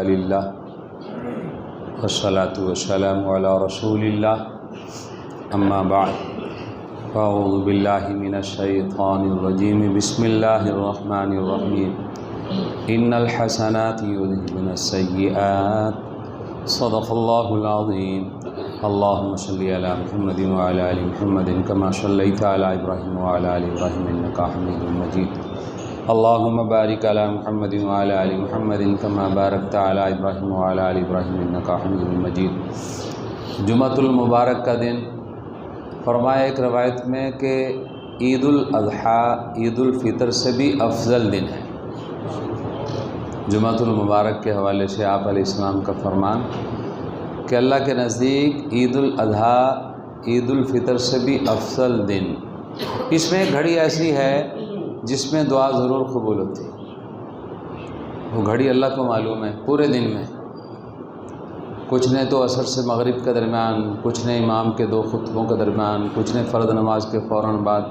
للہ والصلاة والسلام علی رسول اللہ اما بعد فاعوذ باللہ من الشیطان الرجیم بسم اللہ الرحمن الرحیم ان الحسنات یذہبن السیئات صدق اللہ العظیم اللہم صلی علی محمد وعلی آل محمد کما صلیت علی ابراہیم وعلی آل ابراہیم انکا حمید مجید اللہم بارک علی محمد وعلی آل محمد کما بارکت علی ابراہیم وعلی آل ابراہیم انکا حمید مجید۔ جمعۃ المبارک کا دن فرمایا ایک روایت میں کہ عید الاضحیٰ عید الفطر سے بھی افضل دن ہے۔ جمعۃ المبارک کے حوالے سے آپ علیہ السلام کا فرمان کہ اللہ کے نزدیک عید الاضحیٰ عید الفطر سے بھی افضل دن، اس میں ایک گھڑی ایسی ہے جس میں دعا ضرور قبول ہوتی ہے۔ وہ گھڑی اللہ کو معلوم ہے پورے دن میں، کچھ نے تو عصر سے مغرب کے درمیان، کچھ نے امام کے 2 خطبوں کے درمیان، کچھ نے فرض نماز کے فوراً بعد،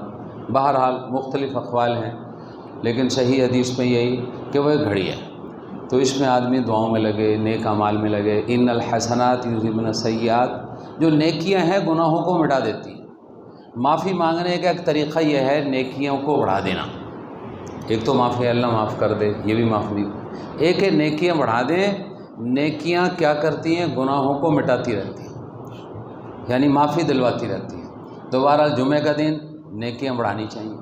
بہرحال مختلف اقوال ہیں، لیکن صحیح حدیث میں یہی کہ وہ ایک گھڑی ہے۔ تو اس میں آدمی دعاؤں میں لگے، نیک اعمال میں لگے۔ ان الحسنات یذہبن السیئات، جو نیکیاں ہیں گناہوں کو مٹا دیتی ہیں۔ معافی مانگنے کا ایک طریقہ یہ ہے نیکیوں کو بڑھا دینا۔ ایک تو معافی اللہ معاف کر دے، یہ بھی معافی، ایک ہے نیکیاں بڑھا دیں۔ نیکیاں کیا کرتی ہیں؟ گناہوں کو مٹاتی رہتی ہیں، یعنی معافی دلواتی رہتی ہیں۔ دوبارہ جمعہ کا دن نیکیاں بڑھانی چاہیے۔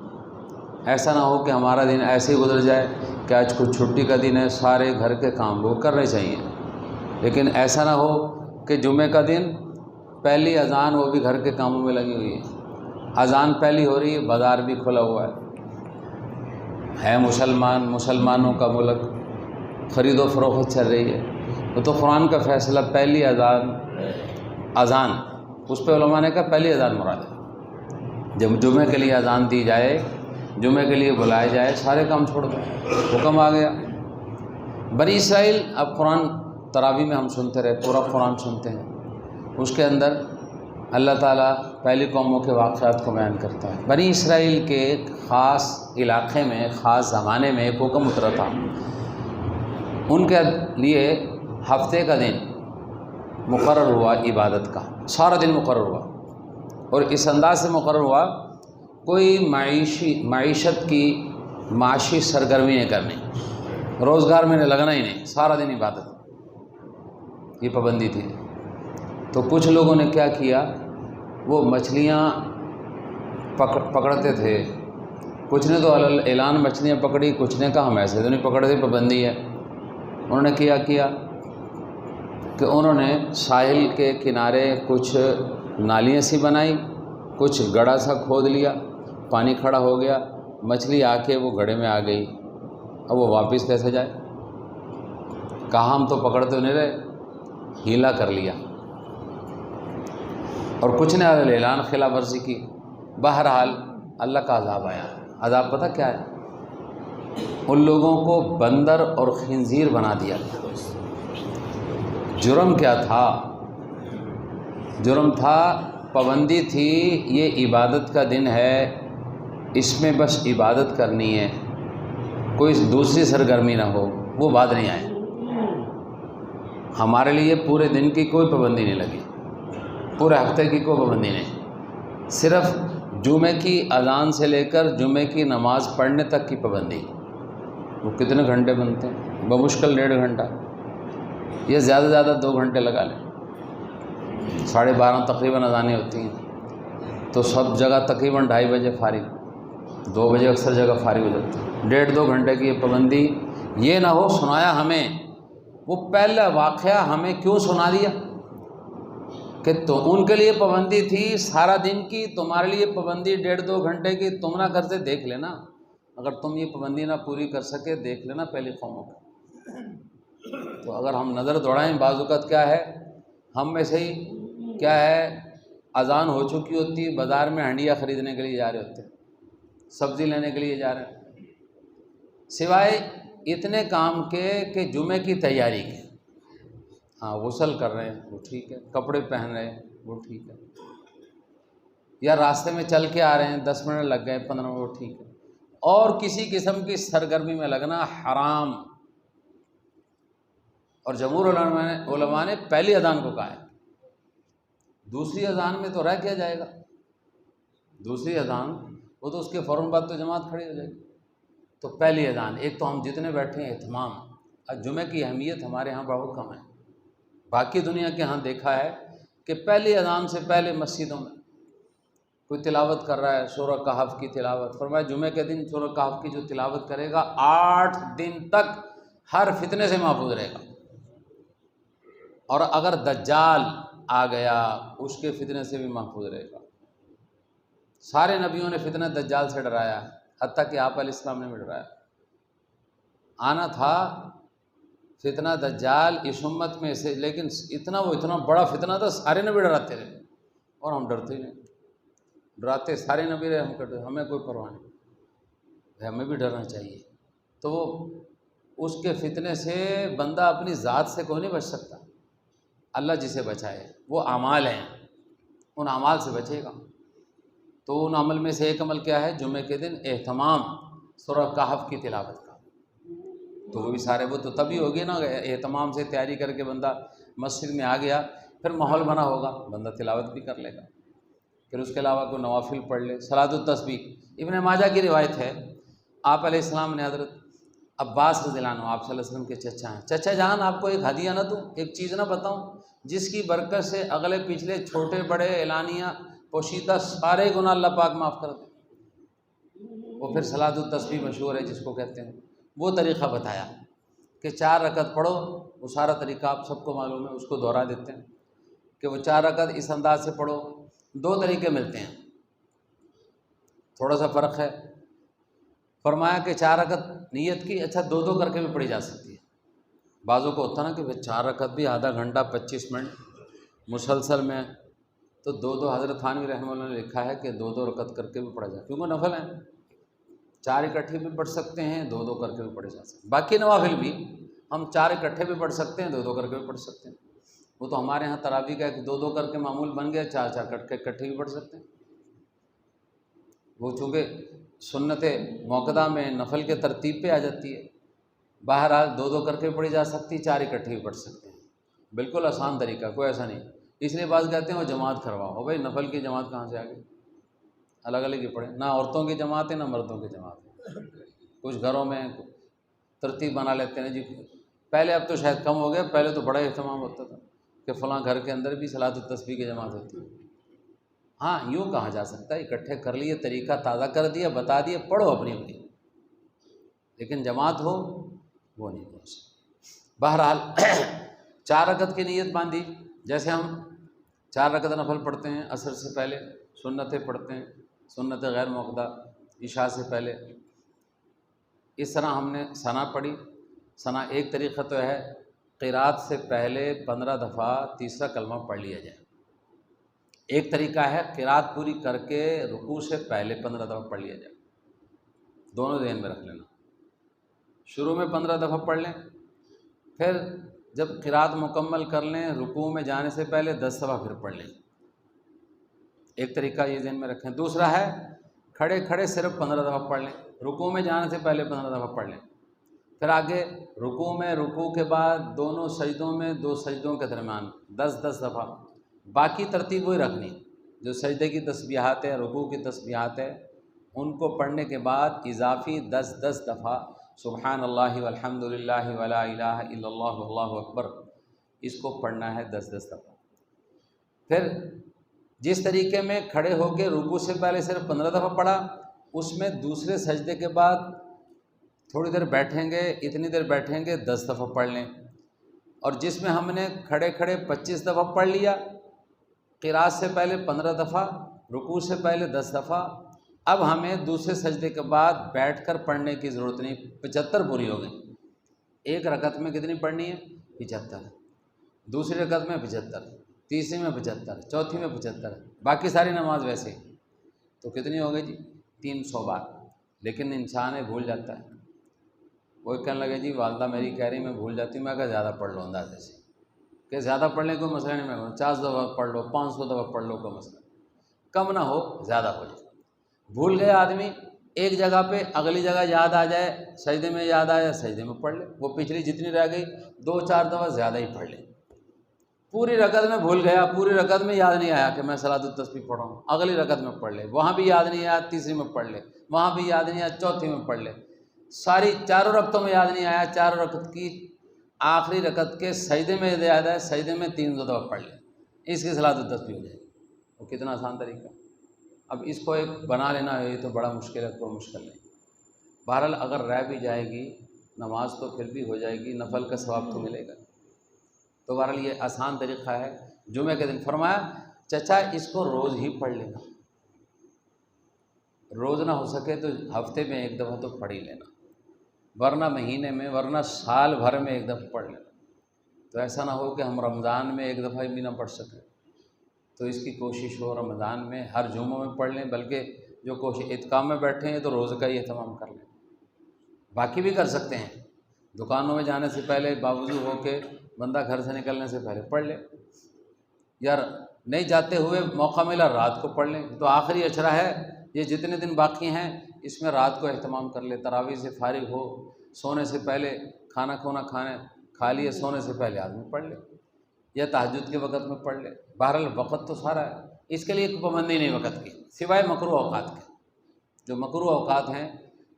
ایسا نہ ہو کہ ہمارا دن ایسے ہی گزر جائے کہ آج کچھ چھٹی کا دن ہے، سارے گھر کے کام وہ کرنے چاہیے، لیکن ایسا نہ ہو کہ جمعہ کا دن پہلی اذان وہ بھی گھر کے کاموں میں لگی ہوئی ہے، اذان پہلی ہو رہی ہے، بازار بھی کھلا ہوا ہے مسلمانوں کا ملک، خرید و فروخت چل رہی ہے۔ تو قرآن کا فیصلہ پہلی اذان اس پہ علماء نے کہا پہلی اذان مراد ہے۔ جب جمعہ کے لیے اذان دی جائے، جمعہ کے لیے بلائے جائے، سارے کام چھوڑ دو، حکم آ گیا۔ بنی اسرائیل، اب قرآن تراویح میں ہم سنتے رہے، پورا قرآن سنتے ہیں، اس کے اندر اللہ تعالیٰ پہلی قوموں کے واقعات کو بیان کرتا ہے۔ بنی اسرائیل کے خاص علاقے میں، خاص زمانے میں ایک حکم اترا تھا، ان کے لیے ہفتے کا دن مقرر ہوا عبادت کا، سارا دن مقرر ہوا، اور اس انداز سے مقرر ہوا کوئی معیشت کی معاشی سرگرمی نہیں کرنی، روزگار میں نے لگنا ہی نہیں، سارا دن عبادت، یہ پابندی تھی۔ تو کچھ لوگوں نے کیا کیا، وہ مچھلیاں پکڑتے تھے، کچھ نے تو اعلان مچھلیاں پکڑی، کچھ نے کہا ہم ایسے تو نہیں پکڑتے، پابندی ہے۔ انہوں نے کیا کہ انہوں نے ساحل کے کنارے کچھ نالیاں سی بنائی، کچھ گڑھا سا کھود لیا، پانی کھڑا ہو گیا، مچھلی آ کے وہ گڑھے میں آ گئی، اب وہ واپس کیسے جائے؟ کہا ہم تو پکڑتے نہیں رہے، ہیلا کر لیا، اور کچھ نے اعلان خلاف ورزی کی۔ بہرحال اللہ کا عذاب آیا۔ عذاب پتہ کیا ہے؟ ان لوگوں کو بندر اور خنزیر بنا دیا گیا۔ جرم کیا تھا؟ جرم تھا، پابندی تھی، یہ عبادت کا دن ہے، اس میں بس عبادت کرنی ہے، کوئی دوسری سرگرمی نہ ہو، وہ بات نہیں آئے۔ ہمارے لیے پورے دن کی کوئی پابندی نہیں لگی، پورے ہفتے کی کوئی پابندی نہیں، صرف جمعے کی اذان سے لے کر جمعے کی نماز پڑھنے تک کی پابندی۔ وہ کتنے گھنٹے بنتے ہیں؟ بمشکل 1.5 گھنٹہ، یہ زیادہ سے زیادہ 2 گھنٹے لگا لیں، 12:30 تقریباً اذانیں ہوتی ہیں، تو سب جگہ تقریباً 2:30 بجے فارغ، 2 بجے اکثر جگہ فارغ ہو جاتی ہے۔ 1.5-2 گھنٹے کی یہ پابندی، یہ نہ ہو سنایا ہمیں، وہ پہلا واقعہ ہمیں کیوں سنا دیا کہ تو ان کے لیے پابندی تھی سارا دن کی، تمہارے لیے پابندی 1.5-2 گھنٹے کی، تم نہ کرتے دیکھ لینا، اگر تم یہ پابندی نہ پوری کر سکے دیکھ لینا پہلی قوموں کو۔ تو اگر ہم نظر دوڑائیں، بعض اوقات کیا ہے، ہم میں سے ہی کیا ہے، اذان ہو چکی ہوتی، بازار میں ہنڈیا خریدنے کے لیے جا رہے ہوتے ہیں، سبزی لینے کے لیے جا رہے ہیں، سوائے اتنے کام کے کہ جمعے کی تیاری کی، ہاں غسل کر رہے ہیں وہ ٹھیک ہے، کپڑے پہن رہے ہیں وہ ٹھیک ہے، یا راستے میں چل کے آ رہے ہیں 10 منٹ لگ گئے 15 منٹ، وہ ٹھیک ہے، اور کسی قسم کی سرگرمی میں لگنا حرام، اور جمہور علماء نے پہلی اذان کو کہا ہے، دوسری اذان میں تو رہ کیا جائے گا، دوسری اذان وہ تو اس کے فوراً بعد تو جماعت کھڑی ہو جائے گی، تو پہلی اذان، ایک تو ہم جتنے بیٹھے ہیں اہتمام، جمعہ کی اہمیت ہمارے ہاں بہت کم ہے، باقی دنیا کے ہاں دیکھا ہے کہ پہلی اذان سے پہلے مسجدوں میں کوئی تلاوت کر رہا ہے سورہ کہف کی تلاوت، فرمایا جمعہ کے دن سورہ کہف کی جو تلاوت کرے گا 8 دن تک ہر فتنے سے محفوظ رہے گا، اور اگر دجال آ گیا اس کے فتنے سے بھی محفوظ رہے گا۔ سارے نبیوں نے فتنہ دجال سے ڈرایا ہے، حتیٰ کہ آپ علیہ السلام نے بھی ڈرایا، آنا تھا فتنہ دجال اس امت میں سے، لیکن اتنا بڑا فتنہ تھا، سارے نبی ڈراتے رہے اور ہم ڈرتے نہیں، ڈراتے سارے نبی رہے، ہم کہتے ہمیں کوئی پرواہ نہیں، ہمیں بھی ڈرنا چاہیے۔ تو اس کے فتنے سے بندہ اپنی ذات سے کوئی نہیں بچ سکتا، اللہ جسے بچائے، وہ اعمال ہیں، ان اعمال سے بچے گا۔ تو ان عمل میں سے ایک عمل کیا ہے؟ جمعے کے دن اہتمام سورہ کہف کی تلاوت کا، تو وہ بھی سارے، وہ تو تبھی ہوگی نا، اہتمام سے تیاری کر کے بندہ مسجد میں آ گیا، پھر ماحول بنا ہوگا، بندہ تلاوت بھی کر لے گا، پھر اس کے علاوہ کوئی نوافل پڑھ لے، صلاۃ التسبیح۔ ابن ماجہ کی روایت ہے، آپ علیہ السلام نے حضرت عباس رضی اللہ عنہ، آپ صلی اللہ علیہ وسلم کے چچا ہیں، چچا جان آپ کو ایک ہدیہ نہ دوں، ایک چیز نہ بتاؤں جس کی برکت سے اگلے پچھلے چھوٹے بڑے اعلانیہ پوشیدہ سارے گناہ اللہ پاک معاف کر دیں؟ وہ پھر صلاۃ التسبیح مشہور ہے جس کو کہتے ہیں، وہ طریقہ بتایا کہ 4 رکعت پڑھو، وہ سارا طریقہ آپ سب کو معلوم ہے، اس کو دہرا دیتے ہیں کہ وہ 4 رکعت اس انداز سے پڑھو۔ 2 طریقے ملتے ہیں، تھوڑا سا فرق ہے، فرمایا کہ 4 رکعت نیت کی، اچھا 2 کر کے بھی پڑھی جا سکتی ہے، بعضوں کو ہوتا نا کہ 4 رکعت بھی آدھا گھنٹہ 25 منٹ مسلسل میں، تو 2 حضرت تھانوی رحمہ اللہ نے لکھا ہے کہ 2 رکعت کر کے بھی پڑھا جائے، کیونکہ نفل ہیں، 4 اکٹھے بھی پڑھ سکتے ہیں، 2 کر کے بھی پڑھے جا سکتے ہیں، باقی نوافل بھی ہم 4 اکٹھے بھی پڑھ سکتے ہیں، 2 کر کے بھی پڑھ سکتے ہیں، وہ تو ہمارے ہاں تراویح کا 2 کر کے معمول بن گیا، 4 کر کے اکٹھے بھی پڑھ سکتے ہیں، وہ چونکہ سنت موقدہ میں نفل کے ترتیب پہ آ جاتی ہے، بہرحال 2 کر کے بھی پڑھی جا سکتی، 4 اکٹھے بھی پڑھ سکتے ہیں، بالکل آسان طریقہ، کوئی ایسا نہیں، اس لیے بعض کہتے ہیں وہ جماعت کرواؤ، بھائی نفل کی جماعت کہاں سے آ گئی، الگ الگ ہی پڑھیں، نہ عورتوں کی جماعت ہے نہ مردوں کی جماعت ہے، کچھ گھروں میں ترتیب بنا لیتے ہیں جی، پہلے اب تو شاید کم ہو گیا، پہلے تو بڑا اہتمام ہوتا تھا کہ فلاں گھر کے اندر بھی صلاۃ التسبیح کی جماعت ہوتی ہے، ہاں یوں کہا جا سکتا ہے، اکٹھے کر لیے، طریقہ تازہ کر دیا، بتا دیے، پڑھو اپنی اپنی، لیکن جماعت ہو وہ نہیں ہو سکتا۔ بہرحال 4 رکعت کی نیت باندھی، جیسے ہم 4 رکعت نفل پڑھتے ہیں عصر سے پہلے، سنتیں پڑھتے ہیں، سنت غیر موقدہ عشاء سے پہلے، اس طرح ہم نے ثنا پڑھی۔ ثنا ایک طریقہ تو ہے قرات سے پہلے 15 دفعہ تیسرا کلمہ پڑھ لیا جائے، ایک طریقہ ہے قرات پوری کر کے رکوع سے پہلے 15 دفعہ پڑھ لیا جائے، دونوں ذہن میں رکھ لینا، شروع میں 15 دفعہ پڑھ لیں، پھر جب قرات مکمل کر لیں رکوع میں جانے سے پہلے 10 دفعہ پھر پڑھ لیں، ایک طریقہ یہ ذہن میں رکھیں۔ دوسرا ہے کھڑے کھڑے صرف 15 دفعہ پڑھ لیں، رکوع میں جانے سے پہلے 15 دفعہ پڑھ لیں، پھر آگے رکوع میں، رکوع کے بعد دونوں سجدوں میں، 2 سجدوں کے درمیان 10 دفعہ، باقی ترتیب وہی رکھنی، جو سجدے کی تسبیحات ہے، رکوع کی تسبیحات ہے، ان کو پڑھنے کے بعد اضافی 10 دفعہ سبحان اللہ والحمد للہ ولا الہ الا اللہ واللہ اکبر، اس کو پڑھنا ہے 10 دفعہ۔ پھر جس طریقے میں کھڑے ہو کے رکوع سے پہلے صرف 15 دفعہ پڑھا، اس میں دوسرے سجدے کے بعد تھوڑی دیر بیٹھیں گے، اتنی دیر بیٹھیں گے 10 دفعہ پڑھ لیں، اور جس میں ہم نے کھڑے کھڑے 25 دفعہ پڑھ لیا، قرات سے پہلے 15 دفعہ، رکوع سے پہلے 10 دفعہ، اب ہمیں دوسرے سجدے کے بعد بیٹھ کر پڑھنے کی ضرورت نہیں، 75 پوری ہو گئی۔ ایک رکعت میں کتنی پڑھنی ہے؟ 75، دوسری رکعت میں 75، تیسری میں 75، چوتھی میں 75، باقی ساری نماز ویسے ہی، تو کتنی ہو گئی جی؟ 300 بار۔ لیکن انسان بھول جاتا ہے، وہ کہنے لگے جی والدہ میری کہہ رہی میں بھول جاتی ہوں، میں کہا زیادہ پڑھ لو اندازے سے، کہ زیادہ پڑھ لیں کوئی مسئلہ نہیں، میں 50 دفعہ پڑھ لو، 500 دفعہ پڑھ لو، کوئی مسئلہ کم نہ ہو زیادہ ہو جائے۔ بھول گیا آدمی ایک جگہ پہ اگلی جگہ یاد آ جائے، سجدے میں یاد آیا سجدے میں پڑھ لے، وہ پچھلی جتنی رہ گئی 2-4 دفعہ زیادہ ہی پڑھ لے۔ پوری رکعت میں بھول گیا، پوری رکعت میں یاد نہیں آیا کہ میں صلاۃ التسبیح پڑھا ہوں، اگلی رکعت میں پڑھ لے، وہاں بھی یاد نہیں آیا تیسری میں پڑھ لے، وہاں بھی یاد نہیں آیا چوتھی میں پڑھ لے، ساری چاروں رکعتوں میں یاد نہیں آیا، چاروں رکعت کی آخری رکعت کے سجدے میں یاد آیا، سجدے میں 3 دفعہ پڑھ لے، اس کی صلاۃ التسبیح ہو جائے گی۔ وہ کتنا آسان طریقہ۔ اب اس کو ایک بنا لینا ہے، یہ تو بڑا مشکل ہے، کوئی مشکل نہیں۔ بہرحال اگر رہ بھی جائے گی نماز تو پھر بھی ہو جائے گی، نفل کا ثواب تو ملے گا۔ تو بہرحال یہ آسان طریقہ ہے۔ جمعہ کے دن فرمایا چچا اس کو روز ہی پڑھ لینا، روز نہ ہو سکے تو ہفتے میں 1 دفعہ تو پڑھ ہی لینا، ورنہ مہینے میں، ورنہ سال بھر میں 1 دفعہ پڑھ لینا۔ تو ایسا نہ ہو کہ ہم رمضان میں 1 دفعہ بھی نہ پڑھ سکیں، تو اس کی کوشش ہو رمضان میں ہر جمعہ میں پڑھ لیں، بلکہ جو کوشش اعتکاف میں بیٹھے ہیں تو روز کا ہی اہتمام کر لیں۔ باقی بھی کر سکتے ہیں، دکانوں میں جانے سے پہلے باوضو ہو کے بندہ گھر سے نکلنے سے پہلے پڑھ لے، یا نہیں جاتے ہوئے موقع ملا رات کو پڑھ لیں۔ تو آخری اشرہ ہے، یہ جتنے دن باقی ہیں اس میں رات کو اہتمام کر لے، تراویح سے فارغ ہو، سونے سے پہلے کھانا کھا لیے، سونے سے پہلے آدمی پڑھ لے، یا تہجد کے وقت میں پڑھ لے۔ بہرحال وقت تو سارا ہے، اس کے لیے کوئی پابندی نہیں وقت کی، سوائے مکروہ اوقات کے۔ جو مکروہ اوقات ہیں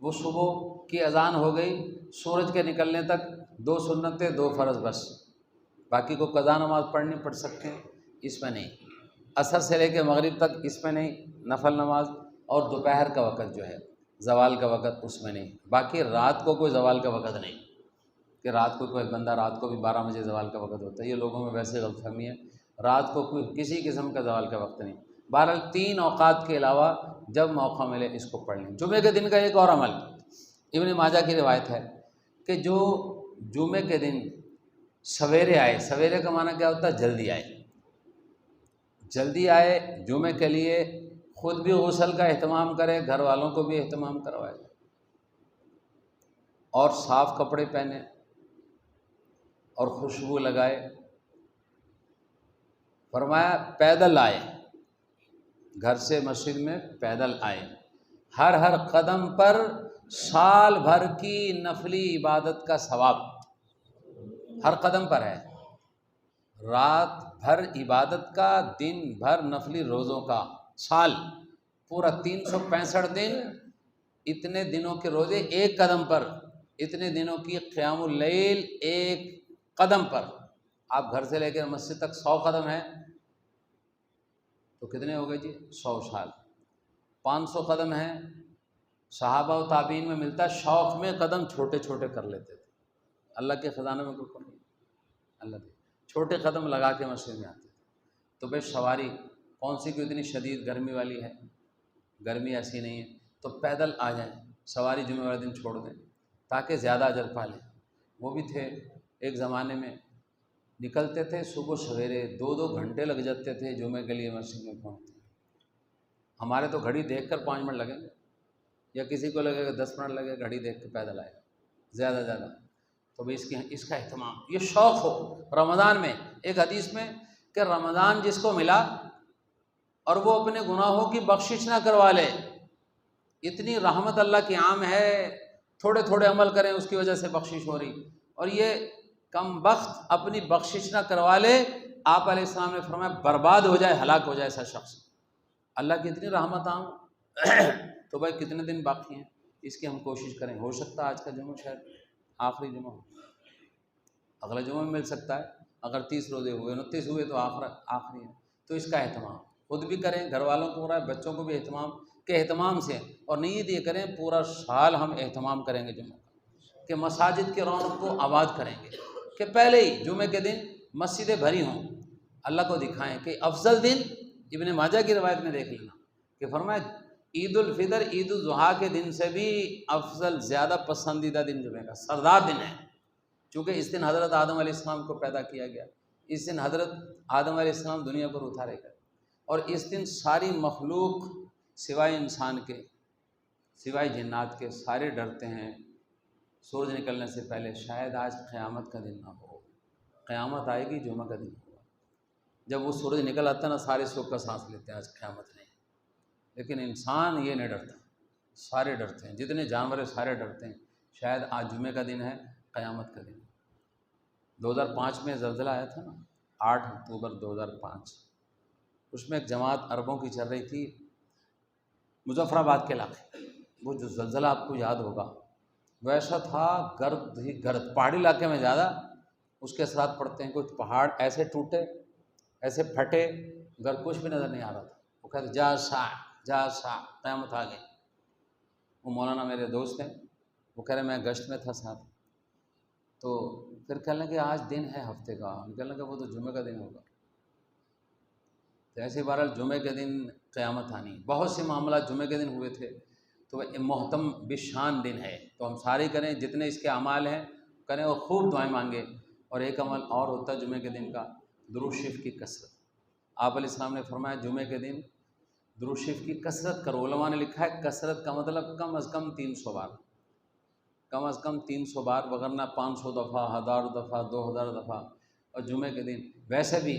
وہ صبح کی اذان ہو گئی، سورج کے نکلنے تک 2 سنتیں 2 فرض بس، باقی کو قضا نماز پڑھ سکتے ہیں، اس میں نہیں۔ عصر سے لے کے مغرب تک اس میں نہیں نفل نماز، اور دوپہر کا وقت جو ہے زوال کا وقت اس میں نہیں۔ باقی رات کو کوئی زوال کا وقت نہیں کہ رات کو کوئی بندہ رات کو بھی 12 بجے زوال کا وقت ہوتا ہے، یہ لوگوں میں ویسے غلط فہمی ہے، رات کو کوئی کسی قسم کا زوال کا وقت نہیں۔ بہرحال 3 اوقات کے علاوہ جب موقع ملے اس کو پڑھ لیں۔ جمعے کے دن کا ایک اور عمل ابن ماجہ کی روایت ہے کہ جو جمعے کے دن سویرے آئے، سویرے کا معنی کیا ہوتا ہے؟ جلدی آئے، جلدی آئے جمعے کے لیے، خود بھی غسل کا اہتمام کرے، گھر والوں کو بھی اہتمام کروائے، اور صاف کپڑے پہنے اور خوشبو لگائے۔ فرمایا پیدل آئے، گھر سے مسجد میں پیدل آئے، ہر قدم پر سال بھر کی نفلی عبادت کا ثواب ہر قدم پر ہے، رات بھر عبادت کا، دن بھر نفلی روزوں کا، سال پورا 365 دن، اتنے دنوں کے روزے ایک قدم پر، اتنے دنوں کی قیام اللیل ایک قدم پر۔ آپ گھر سے لے کے مسجد تک 100 قدم ہے تو کتنے ہو گئے جی؟ 100 سال۔ 500 قدم ہیں، صحابہ و تابعین میں ملتا ہے شوق میں قدم چھوٹے چھوٹے کر لیتے تھے، اللہ کے خزانے میں کوئی نہیں، اللہ کے چھوٹے قدم لگا کے مسجد میں آتے تھے۔ تو بھائی سواری کون سی کوئی اتنی شدید گرمی والی ہے، گرمی ایسی نہیں ہے، تو پیدل آ جائیں، سواری جمعہ والے دن چھوڑ دیں تاکہ زیادہ اجر پا لیں۔ وہ بھی تھے ایک زمانے میں نکلتے تھے صبح سویرے، 2 گھنٹے لگ جاتے تھے جمعے کے لیے مسجد میں پہنچتے۔ ہمارے تو گھڑی دیکھ کر 5 منٹ لگیں گے، یا کسی کو لگے گا 10 منٹ لگے، گھڑی دیکھ کے پیدل آئے گا زیادہ زیادہ۔ تو بھائی اس کا اہتمام، یہ شوق ہو رمضان میں۔ ایک حدیث میں کہ رمضان جس کو ملا اور وہ اپنے گناہوں کی بخشش نہ کروا لے، اتنی رحمت اللہ کی عام ہے، تھوڑے تھوڑے عمل کریں اس کی وجہ سے بخشش ہو رہی، اور یہ کم بخت اپنی بخشش نہ کروا لے، آپ علیہ السلام نے فرمایا برباد ہو جائے، ہلاک ہو جائے ایسا شخص۔ اللہ کی اتنی رحمت عام تو بھائی کتنے دن باقی ہیں، اس کی ہم کوشش کریں۔ ہو سکتا ہے آج کا جمعہ شاید آخری جمعہ ہو، اگلا جمعہ میں مل سکتا ہے، اگر 30 روزے ہوئے 29 ہوئے تو آخری ہے۔ تو اس کا اہتمام خود بھی کریں، گھر والوں کو کریں، بچوں کو بھی اہتمام کے اہتمام سے، اور نیت یہ کریں پورا سال ہم اہتمام کریں گے جمعہ کا، کہ مساجد کے رونق کو آباد کریں گے، کہ پہلے ہی جمعے کے دن مسجدیں بھری ہوں، اللہ کو دکھائیں کہ افضل دن۔ ابن ماجہ کی روایت میں دیکھ لینا کہ فرمایا عید الفطر عید الاضحیٰ کے دن سے بھی افضل، زیادہ پسندیدہ دن جمعے کا، سردار دن ہے، چونکہ اس دن حضرت آدم علیہ السلام کو پیدا کیا گیا، اس دن حضرت آدم علیہ السلام دنیا پر اتارے گئے، اور اس دن ساری مخلوق سوائے انسان کے، سوائے جنات کے، سارے ڈرتے ہیں سورج نکلنے سے پہلے شاید آج قیامت کا دن نہ ہو، قیامت آئے گی جمعہ کا دن ہوگا۔ جب وہ سورج نکل آتا ہے نا، سارے سوکھ کا سانس لیتے ہیں آج قیامت نہیں، لیکن انسان یہ نہیں ڈرتا، سارے ڈرتے ہیں، جتنے جانور ہیں سارے ڈرتے ہیں، شاید آج جمعے کا دن ہے، قیامت کا دن۔ 2005 میں زلزلہ آیا تھا نا، 8 اکتوبر 2005، اس میں ایک جماعت عربوں کی چل رہی تھی مظفر آباد کے علاقے۔ وہ جو زلزلہ آپ کو یاد ہوگا وہ ایسا تھا، گرد ہی گرد، پہاڑی علاقے میں زیادہ اس کے اثرات پڑتے ہیں۔ کچھ پہاڑ ایسے ٹوٹے، ایسے پھٹے، گر کچھ بھی نظر نہیں آ رہا تھا۔ وہ کہتے جا سا قیامت آ گئی۔ وہ مولانا میرے دوست ہیں، وہ کہہ رہے میں گشت میں تھا ساتھ، تو پھر کہنے لگے آج دن ہے ہفتے کا، کہنے لگا وہ تو جمعے کا دن ہوگا۔ تو ایسے بہرحال جمعے کے دن قیامت آنی، بہت سے معاملات جمعے کے دن ہوئے تھے، تو وہ محتم بشان دن ہے، تو ہم سارے کریں جتنے اس کے اعمال ہیں کریں اور خوب دعائیں مانگیں۔ اور ایک عمل اور ہوتا ہے جمعے کے دن کا، درود شریف کی کثرت۔ آپ علیہ السلام نے فرمایا جمعے کے دن درود شریف کی کثرت کرو۔ علماء نے لکھا ہے کثرت کا مطلب کم از کم 300 بار، کم از کم 300 بار، وغیرہ 500 دفعہ، 1000 دفعہ، 2000 دفعہ۔ اور جمعے کے دن ویسے بھی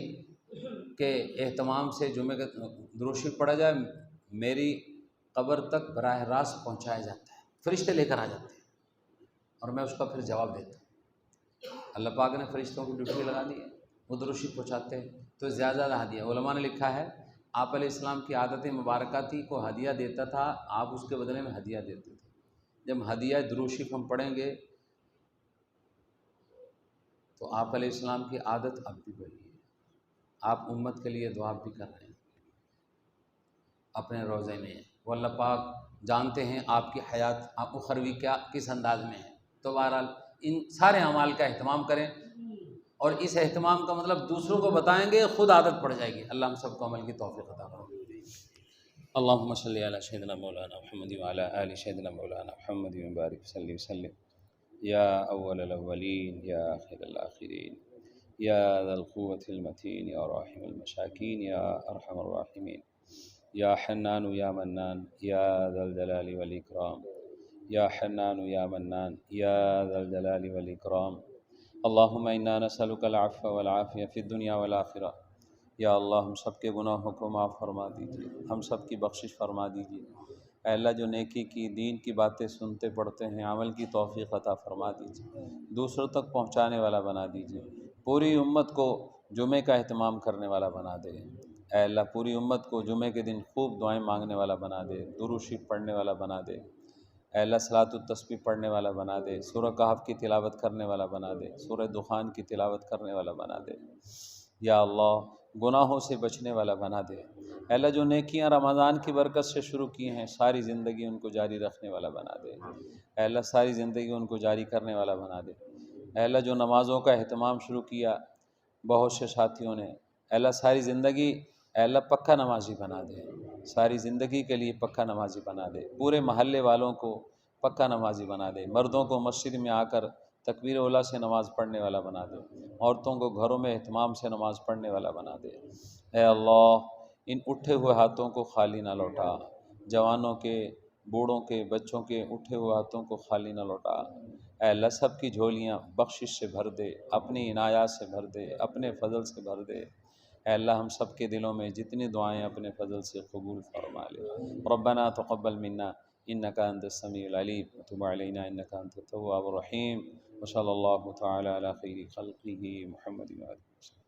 کہ اہتمام سے جمعے کے درود شریف پڑھا جائے، میری قبر تک براہ راست پہنچایا جاتا ہے، فرشتے لے کر آ جاتے ہیں اور میں اس کا پھر جواب دیتا ہوں۔ اللہ پاک نے فرشتوں کی ڈیوٹی لگا دی ہے، وہ درود شریف پہنچاتے ہیں، تو زیادہ ہدیہ۔ علماء نے لکھا ہے آپ علیہ السلام کی عادت مبارکہ تھی، کو ہدیہ دیتا تھا آپ اس کے بدلے میں ہدیہ دیتے تھے۔ جب ہدیہ درود شریف ہم پڑھیں گے تو آپ علیہ السلام کی عادت اب بھی بڑھی ہے، آپ امت کے لیے دعا بھی کر رہے ہیں اپنے روزے میں۔ وہ اللہ پاک جانتے ہیں آپ کی حیات آپ اخروی کیا کس انداز میں ہے۔ تو بہرحال ان سارے اعمال کا اہتمام کریں، اور اس اہتمام کا مطلب دوسروں کو بتائیں گے، خود عادت پڑ جائے گی۔ اللہ ہم سب کو عمل کی توفیق عطا فرمائے۔ اللہم صلی علی سیدنا مولانا محمد وعلی آل سیدنا مولانا محمد وبارک صلی وسلم یا اول الاولین یا آخر الآخرین یا ذا القوة المتین یا راحم المساکین یا ارحم الراحمین یا حنان یا منان یا ذا الجلال والاکرام یا حنان یا منان یا ذا الجلال والاکرام۔ اللہم انا نسألک العفو والعافیہ فی الدنیا والآخرہ۔ یا اللہ ہم سب کے گناہوں کو معاف فرما دیجیے، ہم سب کی بخشش فرما دیجیے۔ اے اللہ جو نیکی کی دین کی باتیں سنتے پڑھتے ہیں، عمل کی توفیق عطا فرما دیجیے، دوسروں تک پہنچانے والا بنا دیجیے، پوری امت کو جمعے کا اہتمام کرنے والا بنا دے۔ اے اللہ پوری امت کو جمعے کے دن خوب دعائیں مانگنے والا بنا دے، درود شریف پڑھنے والا بنا دے۔ اے اللہ صلاۃ التسبیح پڑھنے والا بنا دے، سورہ کہف کی تلاوت کرنے والا بنا دے، سورہ دخان کی تلاوت کرنے والا بنا دے۔ یا اللہ گناہوں سے بچنے والا بنا دے۔ اے اللہ جو نیکیاں رمضان کی برکت سے شروع کی ہیں ساری زندگی ان کو جاری رکھنے والا بنا دے۔ اے اللہ ساری زندگی ان کو جاری کرنے والا بنا دے۔ اے اللہ جو نمازوں کا اہتمام شروع کیا بہت سے ساتھیوں نے، اے اللہ ساری زندگی اے اللہ پکا نمازی بنا دے، ساری زندگی کے لیے پکا نمازی بنا دے، پورے محلے والوں کو پکا نمازی بنا دے، مردوں کو مسجد میں آ کر تکبیر اولیٰ سے نماز پڑھنے والا بنا دے، عورتوں کو گھروں میں اہتمام سے نماز پڑھنے والا بنا دے۔ اے اللہ ان اٹھے ہوئے ہاتھوں کو خالی نہ لوٹا، جوانوں کے، بوڑھوں کے، بچوں کے اٹھے ہوئے ہاتھوں کو خالی نہ لوٹا۔ اے اللہ سب کی جھولیاں بخشش سے بھر دے، اپنی عنایات سے بھر دے، اپنے فضل سے بھر دے۔ اے اللہ ہم سب کے دلوں میں جتنی دعائیں اپنے فضل سے قبول فرما لے۔ ربنا تقبل منا انک انت السمیع العلیم وتب علینا انک انت التواب الرحیم وصلی اللہ تعالی علی خیر خلقہ محمد وآلہ وسلم۔